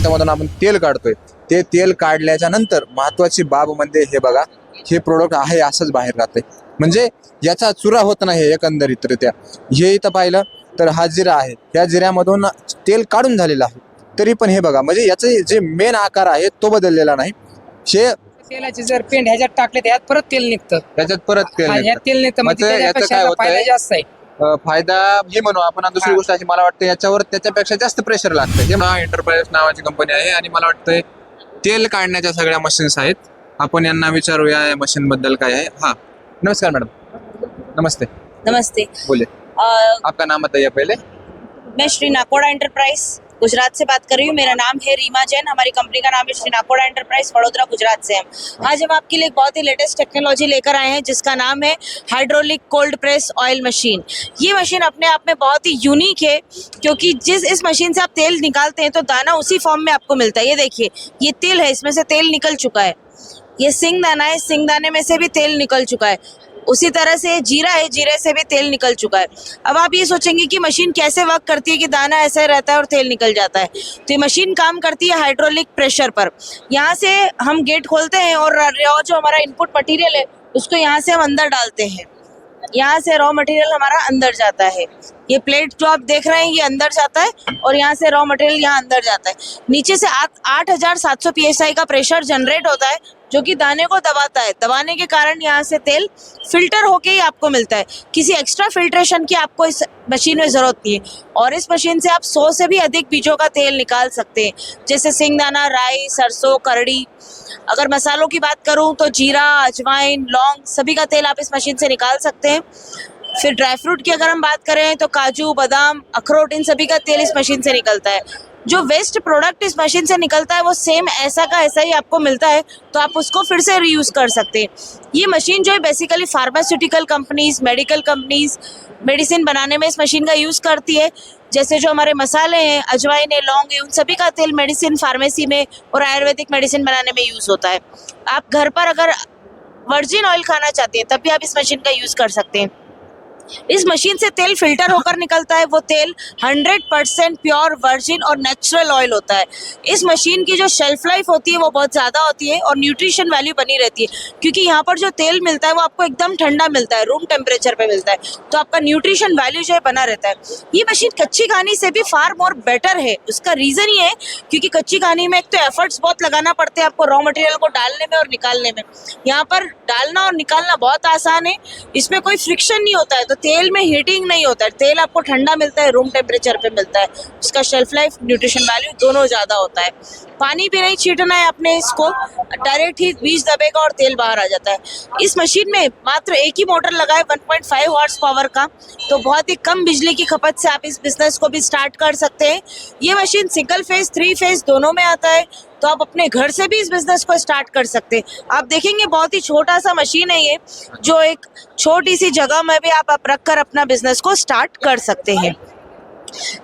त्यामधून आपण तेल काढतोय. ते तेल काढल्याच्या नंतर महत्वाची बाब म्हणजे हे बघा, हे प्रोडक्ट आहे असंच बाहेर राहतंय, म्हणजे याचा चुरा होत नाही एकंदरीतरित्या. हे इथं पाहिलं तर हा जिरा आहे, या जिऱ्यामधून तेल काढून झालेलं आहे, तरी पण हे बघा म्हणजे याचे जे मेन आकार आहे तो बदललेला नाही. हे तेलाचे जर पेंड ह्याच्यात टाकले तर ह्यात परत तेल निघतं. त्याच्यात परत तेल ह्यात निघतं. तेल निघतं म्हणजे म्हणजे याचं त्याच्यापेक्षा काय याचा फायदा होतंय, जास्त आहे. फायदा हे म्हणू आपण. आणि दुसरी हा. गोष्ट अशी मला वाटतं याच्यावर त्याच्यापेक्षा जास्त प्रेशर लागतं. हे एंटरप्राइज नावाची कंपनी आहे आणि मला वाटतंय तेल काढण्याच्या सगळ्या मशीन्स आहेत. आपण यांना विचारूया या मशीन बद्दल काय आहे. हा, नमस्कार मॅडम. नमस्ते. नमस्ते। बोले, आपका नाम बताइए पहले. मैं श्री नाकोड़ा एंटरप्राइज गुजरात से बात कर रही हूँ। मेरा नाम है रीमा जैन। हमारी कंपनी का नाम है श्री नाकोड़ा एंटरप्राइज, वडोदरा, गुजरात से हम आज हम आपके लिए एक बहुत ही लेटेस्ट टेक्नोलॉजी लेकर आए हैं जिसका नाम है hydraulic cold press oil machine. ये मशीन अपने आप में बहुत ही यूनिक है क्योंकि इस मशीन से आप तेल निकालते हैं तो दाना उसी फॉर्म में आपको मिलता है। ये देखिए, ये तेल है, इसमें से तेल निकल चुका है। ये सिंगदाना है, सिंगदाने में से भी तेल निकल चुका है। उसी तरह से जीरा है, जीरे से भी तेल निकल चुका है। अब आप ये सोचेंगे कि मशीन कैसे वर्क करती है कि दाना ऐसे रहता है और तेल निकल जाता है। तो ये मशीन काम करती है हाइड्रोलिक प्रेशर पर। यहाँ से हम गेट खोलते हैं और जो हमारा इनपुट मटेरियल है उसको यहाँ से हम अंदर डालते हैं। यहाँ से रॉ मटेरियल हमारा अंदर जाता है। ये प्लेट जो आप देख रहे हैं ये अंदर जाता है और यहाँ से रॉ मटेरियल यहाँ अंदर जाता है। नीचे से 8700 PSI का प्रेशर जनरेट होता है जो कि दाने को दबाता है। दबाने के कारण यहाँ से तेल फिल्टर होके ही आपको मिलता है। किसी एक्स्ट्रा फिल्ट्रेशन की आपको इस मशीन में ज़रूरत नहीं है और इस मशीन से आप 100 से भी अधिक बीजों का तेल निकाल सकते हैं, जैसे सिंगदाना, राई, सरसों, करड़ी। अगर मसालों की बात करूँ तो जीरा, अजवाइन, लौंग सभी का तेल आप इस मशीन से निकाल सकते हैं। फिर ड्राई फ्रूट की अगर हम बात करें तो काजू, बादाम, अखरोट, इन सभी का तेल इस मशीन से निकलता है। जो वेस्ट प्रोडक्ट इस मशीन से निकलता है वो सेम ऐसा का ऐसा ही आपको मिलता है, तो आप उसको फिर से रीयूज़ कर सकते हैं। ये मशीन जो है basically pharmaceutical companies, medical companies medicine बनाने में इस मशीन का यूज़ करती है। जैसे जो हमारे मसाले हैं, अजवाइन है, लौंग है, उन सभी का तेल मेडिसिन, फार्मेसी में और आयुर्वेदिक मेडिसिन बनाने में यूज़ होता है। आप घर पर अगर वर्जिन ऑयल खाना चाहते हैं तब भी आप इस मशीन का यूज़ कर सकते हैं। इस मशीन से तेल फिल्टर होकर निकलता है। वो तेल 100% प्योर वर्जिन और नेचुरल ऑयल होता है। इस मशीन की जो शेल्फ लाइफ होती है वो बहुत ज़्यादा होती है और न्यूट्रिशन वैल्यू बनी रहती है क्योंकि यहाँ पर जो तेल मिलता है वो आपको एकदम ठंडा मिलता है, रूम टेम्परेचर पे मिलता है, तो आपका न्यूट्रिशन वैल्यू जो है बना रहता है। ये मशीन कच्ची घानी से भी फार मोर बेटर है। उसका रीज़न ये है क्योंकि कच्ची घानी में एक तो एफर्ट्स बहुत लगाना पड़ते हैं आपको रॉ मटेरियल को डालने में और निकालने में। यहाँ पर डालना और निकालना बहुत आसान है, इसमें कोई फ्रिक्शन नहीं होता है, तो तेल में हीटिंग नहीं होता है। तेल आपको ठंडा मिलता है, रूम टेम्परेचर पे मिलता है। इसका शेल्फ लाइफ, न्यूट्रिशन वैल्यू दोनों ज़्यादा होता है। पानी भी नहीं छींटना है अपने, इसको डायरेक्ट ही बीज दबेगा और तेल बाहर आ जाता है। इस मशीन में मात्र एक ही मोटर लगा है 1.5 हॉर्स पावर का, तो बहुत ही कम बिजली की खपत से आप इस बिजनेस को भी स्टार्ट कर सकते हैं। ये मशीन सिंगल फेज, 3 फेज दोनों में आता है, तो आप अपने घर से भी इस बिजनेस को स्टार्ट कर सकते हैं। आप देखेंगे बहुत ही छोटा सा मशीन है ये, जो एक छोटी सी जगह में भी आप रख कर अपना बिजनेस को स्टार्ट कर सकते हैं।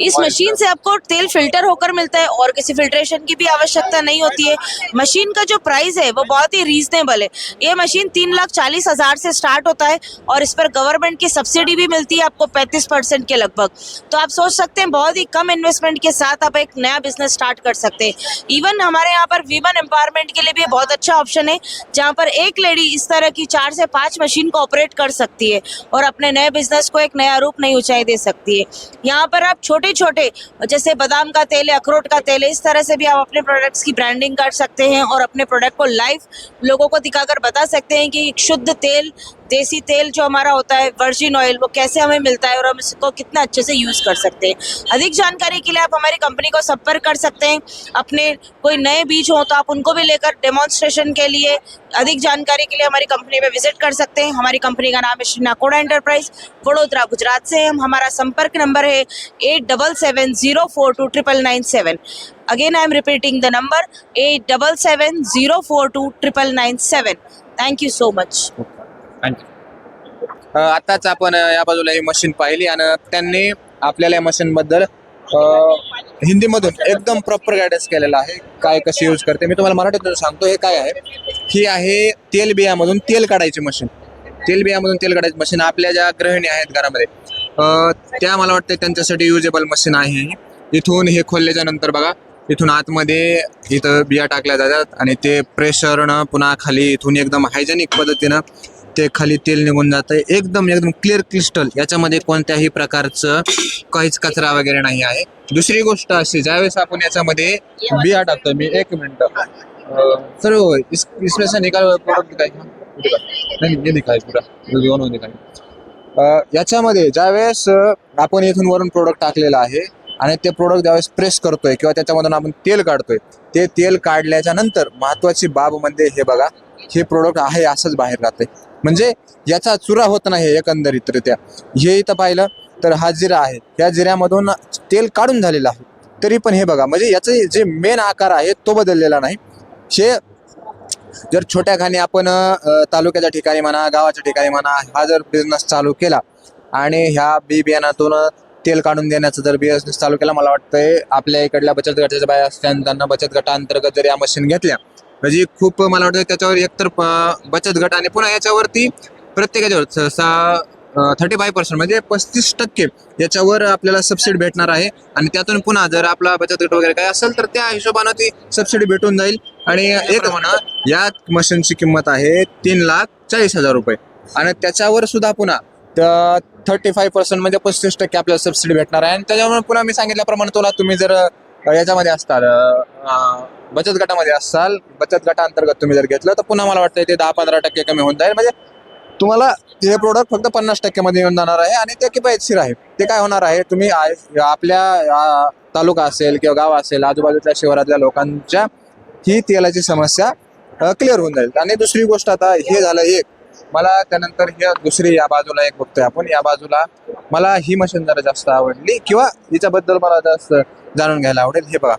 इस मशीन से आपको तेल फिल्टर होकर मिलता है और किसी फिल्ट्रेशन की भी आवश्यकता नहीं होती है। मशीन का जो प्राइस है वो बहुत ही रीजनेबल है। ये मशीन 3,40,000 से स्टार्ट होता है और इस पर गवर्नमेंट की सब्सिडी भी मिलती है आपको 35% के लगभग। तो आप सोच सकते हैं बहुत ही कम इन्वेस्टमेंट के साथ आप एक नया बिजनेस स्टार्ट कर सकते हैं। इवन हमारे यहाँ पर वीमेन एम्पावरमेंट के लिए भी बहुत अच्छा ऑप्शन है, जहाँ पर एक लेडी इस तरह की 4 से 5 मशीन को ऑपरेट कर सकती है और अपने नए बिजनेस को एक नया रूप, नई ऊंचाई दे सकती है। यहाँ पर आप छोटे छोटे जैसे बादाम का तेल है, अखरोट का तेल है, इस तरह से भी आप अपने प्रोडक्ट्स की ब्रांडिंग कर सकते हैं और अपने प्रोडक्ट को लाइव लोगों को दिखाकर बता सकते हैं कि शुद्ध तेल, देसी तेल जो हमारा होता है, वर्जिन ऑयल, वो कैसे हमें मिलता है और हम इसको कितना अच्छे से यूज़ कर सकते हैं। अधिक जानकारी के लिए आप हमारी कंपनी को संपर्क कर सकते हैं। अपने कोई नए बीज हो तो आप उनको भी लेकर डेमोन्स्ट्रेशन के लिए, अधिक जानकारी के लिए हमारी कंपनी में विजिट कर सकते हैं। हमारी कंपनी का नाम है श्री नाकोड़ा एंटरप्राइज, वडोदरा, गुजरात से हम। हमारा संपर्क नंबर है 8770429997। Again I am repeating the number 8770429997। Thank you so much. आताच आपण या बाजूला ही मशीन पाहिली आणि त्यांनी आपल्याला या मशीन बद्दल हिंदीमधून एकदम प्रॉपर गायडन्स केलेला आहे, काय कशी यूज करते. मी तुम्हाला मराठीतून सांगतो. हे काय आहे, ही आहे तेल बियामधून तेल काढायची मशीन. तेल बियामधून तेल काढायची मशीन आपल्या ज्या गृहिणी आहेत घरामध्ये, त्या मला वाटतं त्यांच्यासाठी युजेबल मशीन आहे. इथून हे खोलल्याच्या नंतर बघा इथून आतमध्ये इथं बिया टाकल्या जातात आणि ते प्रेशरनं पुन्हा खाली इथून एकदम हायजेनिक पद्धतीनं ते खाली तेल निघून जातं. एकदम एकदम क्लिअर क्रिस्टल, याच्यामध्ये कोणत्याही प्रकारचं काहीच कचरा वगैरे नाही आहे. दुसरी गोष्ट अशी, ज्यावेळेस आपण याच्यामध्ये बिया टाकतो, मी एक मिनिट सर इसमें से निकाल प्रोडक्ट दिखाई नाही, ये दिखाई पूरा दोनों दिखाई. याच्यामध्ये ज्यावेळेस आपण इथून वरून प्रोडक्ट टाकलेलं आहे आणि ते प्रोडक्ट ज्यावेळेस प्रेस करतोय किंवा त्याच्यामधून आपण तेल काढतोय, ते तेल काढल्याच्या नंतर महत्वाची बाब म्हणजे हे बघा, हे प्रोडक्ट आहे असंच बाहेर राहते. म्हणजे याचा चुरा होत नाही एकंदरीतरित्या. हे इथं पाहिलं तर हा जिरा आहे, या जिऱ्यामधून तेल काढून झालेलं आहे, तरी पण हे बघा, म्हणजे याचे जे मेन आकार आहे तो बदललेला नाही. हे जर छोट्या खाणी आपण तालुक्याच्या ठिकाणी म्हणा, गावाच्या ठिकाणी म्हणा, हा जर बिझनेस चालू केला आणि ह्या बी बियाणातून तेल काढून देण्याचा जर बिझनेस चालू केला, मला वाटतंय आपल्या इकडल्या बचत गटाच्या बाया असतात त्यांना बचत गटाअंतर्गत जर या मशीन घेतल्या म्हणजे खूप, मला वाटतं त्याच्यावर एकतर बचत गट आणि पुन्हा याच्यावरती प्रत्येकाच्यावर 35% म्हणजे 35% याच्यावर आपल्याला सबसिडी भेटणार आहे. आणि त्यातून पुन्हा जर आपला बचत गट वगैरे काय असेल तर त्या हिशोबानं ती सबसिडी भेटून जाईल. आणि एक म्हणा, या मशीनची किंमत आहे 3,40,000 रुपये आणि त्याच्यावर सुद्धा पुन्हा 35% म्हणजे 35% आपल्याला सबसिडी भेटणार आहे. आणि त्याच्यामुळे पुन्हा मी सांगितल्याप्रमाणे तुला, तुम्ही जर याच्यामध्ये असताल बचत गटामध्ये असाल, बचत गटाअंतर्गत तुम्ही जर घेतलं तर पुन्हा मला वाटतं ते 10-15% कमी होऊन जाईल. म्हणजे तुम्हाला हे प्रोडक्ट फक्त 50% मध्ये येऊन जाणार आहे आणि ते किफायतशीर आहे. ते काय होणार आहे, तुम्ही आपल्या तालुका असेल किंवा गाव असेल, आजूबाजूच्या शहरातल्या लोकांच्या ही तेलाची समस्या क्लिअर होऊन जाईल. आणि दुसरी गोष्ट, आता हे झालं एक, मला त्यानंतर हे दुसरी या बाजूला एक बघतोय आपण, या बाजूला मला ही मशीन जरा जास्त आवडली किंवा हिच्याबद्दल मला जास्त जाणून घ्यायला आवडेल. हे बघा,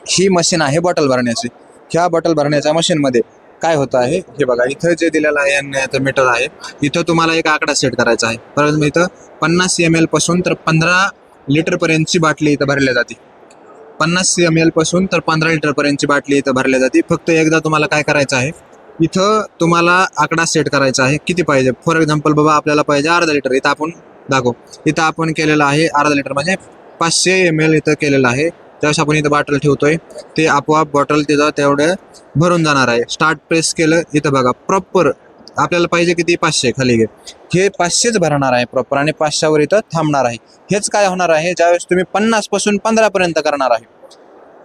ही मशीन आहे बॉटल भरण्याची. ह्या बॉटल भरण्याच्या मशीनमध्ये काय होतं आहे, हे बघा, इथं जे दिलेलं आहे याचं मीटर आहे, इथं तुम्हाला एक आकडा सेट करायचा आहे. परंतु इथं 50 ml पासून तर 15 लिटर पर्यंतची बाटली इथं भरल्या जाते. 50 ml पासून तर 15 लिटर पर्यंतची बाटली इथं भरल्या जाते. फक्त एकदा तुम्हाला काय करायचं आहे, इथं तुम्हाला आकडा सेट करायचा आहे किती पाहिजे. फॉर एक्झाम्पल बाबा, आपल्याला पाहिजे अर्धा लिटर, इथं आपण दाखवू, इथं आपण केलेलं आहे अर्धा लिटर म्हणजे 500 ml इथं केलेलं आहे. त्यावेळेस आपण इथं बॉटल ठेवतोय, ते आपोआप बॉटल तिथं तेवढं भरून जाणार आहे. स्टार्ट प्रेस केलं, इथं बघा प्रॉपर आपल्याला पाहिजे किती, 500 खाली घे, हे 500च भरणार आहे प्रॉपर आणि 500वर इथं थांबणार आहे. हेच काय होणार आहे, ज्यावेळेस तुम्ही 50 पासून 15 पर्यंत करणार आहे,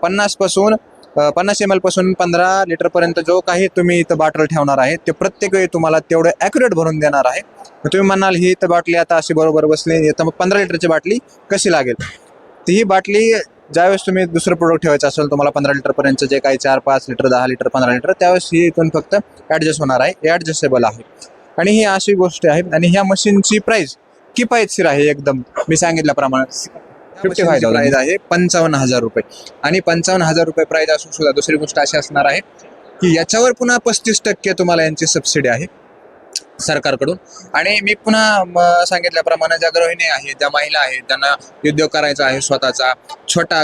50 ml पासून 15 लिटर पर्यंत जो काही तुम्ही इथं बॉटल ठेवणार आहे, ते प्रत्येक वेळी तुम्हाला तेवढं ॲक्युरेट भरून देणार आहे. तुम्ही म्हणाल ही इथं बाटली आता अशी बरोबर बसली, तर मग 15 लिटरची बाटली कशी लागेल. तर ही बाटली ज्यावेळेस तुम्ही दुसरं प्रोडक्ट ठेवायचं असेल, तुम्हाला 15 लिटरपर्यंत जे काही 4-5 लिटर 10 लिटर 15 लिटर, त्यावेळेस ही इथून फक्त ॲडजस्ट होणार आहे, ॲडजस्टेबल आहे. आणि ही अशी गोष्ट आहे. आणि ह्या मशीनची प्राइस किफायतशीर आहे एकदम. मी सांगितल्याप्रमाणे 55 प्राइस आहे 55,000 रुपये. आणि 55,000 रुपये प्राइस असून सुद्धा दुसरी गोष्ट अशी असणार आहे की याच्यावर पुन्हा 35% तुम्हाला यांची सबसिडी आहे सरकारकडून. आणि मी पुन्हा सांगितल्याप्रमाणे ज्या गृहिणी आहेत, ज्या महिला आहेत, त्यांना उद्योग करायचा आहे स्वतःचा, छोटा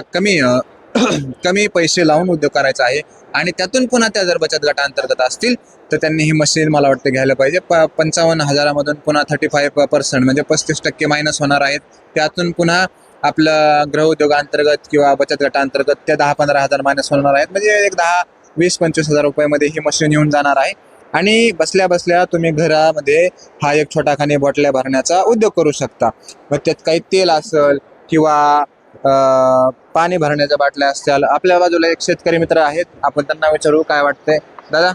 कमी पैसे लावून उद्योग करायचा आहे आणि त्यातून पुन्हा त्या जर बचत गटाअंतर्गत असतील तर त्यांनी ही मशीन मला वाटतं घ्यायला पाहिजे. 55,000मधून पुन्हा 35% म्हणजे 35% मायनस होणार आहेत. त्यातून पुन्हा आपलं गृहउद्योगांतर्गत किंवा बचत गटाअंतर्गत त्या 10-15 हजार मायनस होणार आहेत. म्हणजे एक 10-20-25 हजार रुपयामध्ये ही मशीन येऊन जाणार आहे. आणि बसल्या बसल्या तुम्ही घरामध्ये हा एक छोटा खाने बॉटल्या भरण्याचा उद्योग करू शकता. मग त्यात काही तेल असेल किंवा पाणी भरण्याच्या बाटल्या असतील. आपल्या बाजूला एक शेतकरी मित्र आहेत, आपण त्यांना विचारू काय वाटतंय. दादा,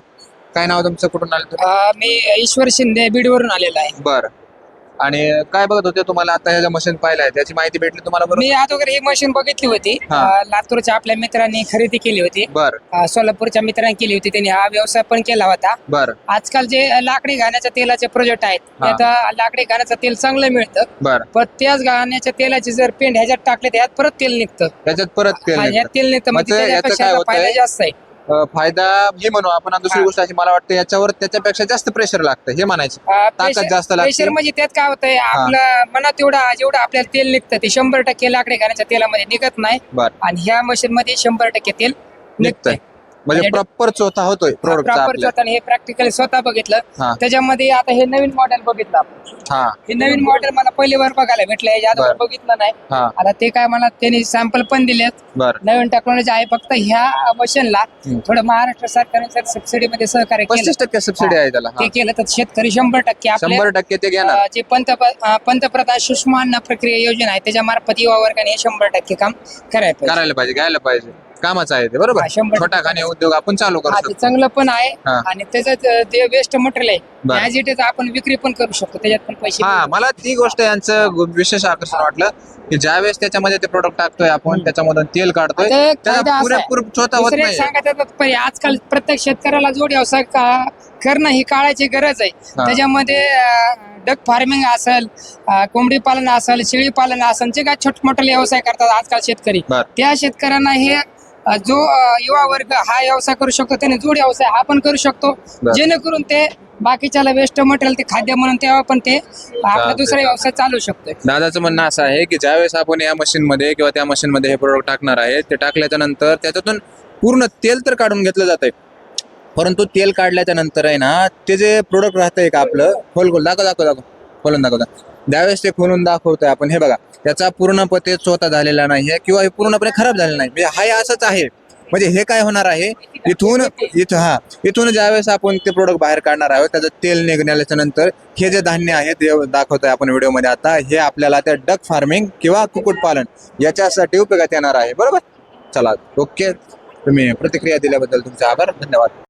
काय नाव तुमचं, कुठून आले तुम्ही? मी ईश्वर शिंदे, बीडवरून आलेला आहे. बरं. आणि काय बघत होते, तुम्हाला आता ह्या मशीन पाहिलं त्याची माहिती भेटली तुम्हाला? बरोबर, मी अगोदर ही मशीन बघितली होती. लातूरच्या आपल्या मित्रांनी खरेदी केली होती. बरं. सोलापूरच्या मित्रांनी केली होती, त्यांनी हा व्यवसाय पण केला होता. बरं. आजकाल जे लाकडी घाण्याच्या तेलाचे प्रोजेक्ट आहेत, त्यात लाकडी घाण्याचं तेल चांगलं मिळतं. बरं. पण त्याच घाण्याच्या तेलाची जर पेंड ह्याच्यात टाकले तर ह्यात परत तेल निघतं. त्याच्यात परत तेल निघतं, म्हणजे त्याच्यापेक्षा फायदा जास्त आहे. फायदा हे म्हणू आपण. दुसरी गोष्ट अशी, मला वाटतं याच्यावर त्याच्यापेक्षा जास्त प्रेशर लागतं हे म्हणायचं, ताकद जास्त लागते. प्रेशर म्हणजे त्यात काय होतंय, आपलं मनात जेवढं आपल्याला तेल निघतं ते 100% लाकडी घाण्याच्या तेलामध्ये निघत नाही. बरं. आणि ह्या मशीन मध्ये 100% तेल निघतंय. म्हणजे प्रॉपर चोथा होतोय प्रोडक्टचा प्रॉपर आपल्या. स्वतः हे प्रॅक्टिकली स्वतः हा. बघितलं. त्याच्यामध्ये आता हे नवीन मॉडेल बघितलं आपण. हा हे नवीन मॉडेल मला पहिली वर बघायला भेटलं, याच्या अगोदर बरं. बघितलं नाही. हा आता ते काय मला त्यांनी सॅम्पल पण दिलेत. बर नवीन टेक्नॉलॉजी आहे, फक्त ह्या मशीनला हम्म. थोडं महाराष्ट्र सरकारने जर सबसिडी मध्ये सहकार्य केलं 35% सबसिडी आहे त्याला. ते केलं तर शेतकरी 100% आपले 100% ते घेणार. जे पंतप्रधान सूक्ष्म अन्न प्रक्रिया योजना आहे त्याच्या मार्फत युवा वर्गाने हे 100% काम करायला पाहिजे. करायला पाहिजे, घ्यायला पाहिजे, कामाचं आहे ते बरोबर. हा, 100% छोटा खाणे उद्योग आपण चालू करू हा, ते शकतो. चांगलं पण आहे हा. आणि त्याच्यात जे वेस्ट मटेरियल बरं. आहे ऍज इट इज आपण विक्री पण करू शकतो, त्याच्यात पण पैसे हा मिळू मला ती गोष्ट यांचं विशेष आकर्षण वाटलं की ज्यावेळेस त्याच्यामध्ये ते प्रोडक्ट टाकतोय आपण, त्याच्यामधून तेल काढतोय, आता त्याचा फायदा असा आहे. पुरेपूर चोथा होत दुसरं एक नाही. सांगायचं तात्पर्य, आजकाल प्रत्येक शेतकऱ्याला जोड व्यवसाय करणं ही काळाची गरज आहे. हा. त्याच्यामध्ये डक फार्मिंग असेल, कोंबडी पालन असेल, शेळी पालन असेल, जे काय छोटे मोठे व्यवसाय करतात आजकाल शेतकरी, बर. त्या शेतकऱ्यांना हे जो युवा वर्ग हा व्यवसाय करू शकतो, त्याने जोड व्यवसाय हा पण करू शकतो, बर. जेणेकरून ते बाकीच्याला वेस्ट मटेरियल ते खाद्य म्हणून तेव्हा पण ते आपला चालतंय, दुसरा व्यवसाय चालू शकतो. दादाचं म्हणणं असं आहे की ज्यावेळेस आपण या मशीन मध्ये किंवा त्या मशीन मध्ये हे प्रोडक्ट टाकणार आहे, ते टाकल्याच्या नंतर त्याच्यातून पूर्ण तेल तर काढून घेतलं जात आहे, परंतु तेल काढल्याच्या नंतर आहे ना, ते जे प्रोडक्ट राहतंय का आपलं, खोल दाखव खोलून दाखवता, ज्यावेळेस ते खोलून दाखवतोय आपण, हे बघा त्याचा पूर्णपणे चोथा झालेला नाहीये किंवा हे पूर्णपणे खराब झालेला नाही, म्हणजे हा असंच आहे. म्हणजे हे काय होणार आहे, इथून ज्यावेळेस आपण ते प्रोडक्ट बाहेर काढणार आहोत, त्याचं तेल निघण्याच्या नंतर हे जे धान्य आहे ते दाखवतोय आपण व्हिडिओमध्ये आता, हे आपल्याला त्या डक फार्मिंग किंवा कुक्कुटपालन याच्यासाठी उपयोगात येणार आहे, बरोबर. चला ओके, तुम्ही प्रतिक्रिया दिल्याबद्दल तुमचे आभार, धन्यवाद.